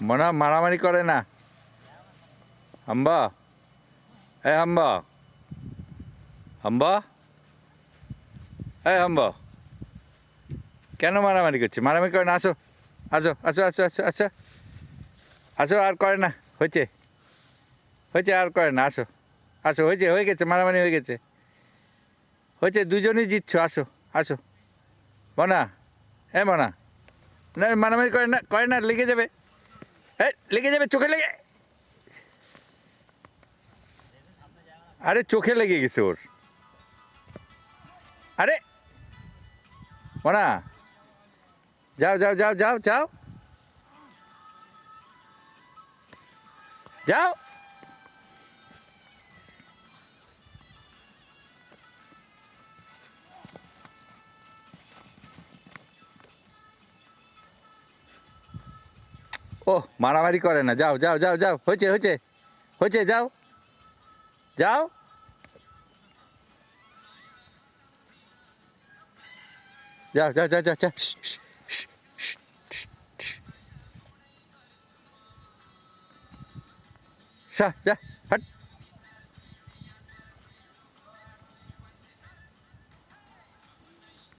মনা মারামারি করে না। হাম্বা, হাম্বা, হাম্বা, হাম্বা, কেন মারামারি করছে? মারামারি করে না, আসো আসো আসো আসো আসো আসো আসো, আর করে না, হয়েছে হয়েছে, আর করে না, আসো আসো, হয়েছে, হয়ে গেছে, মারামারি হয়ে গেছে, হয়েছে, দুজনেই জিতছ, আসো আসো। মনা, মনা, না মারামারি করে না, করে না, লেগে যাবে, লেগে যাবে, চোখে লেগে, আরে চোখে লেগে গেছে ওর। আরে মনা, যাও যাও যাও যাও যাও যাও। ও মারামারি করে না, যাও যাও যাও যাও, হয়েছে হয়েছে হয়েছে, যাও যাও। যাও যাও যাও যাও যাও, যা যা, হাট।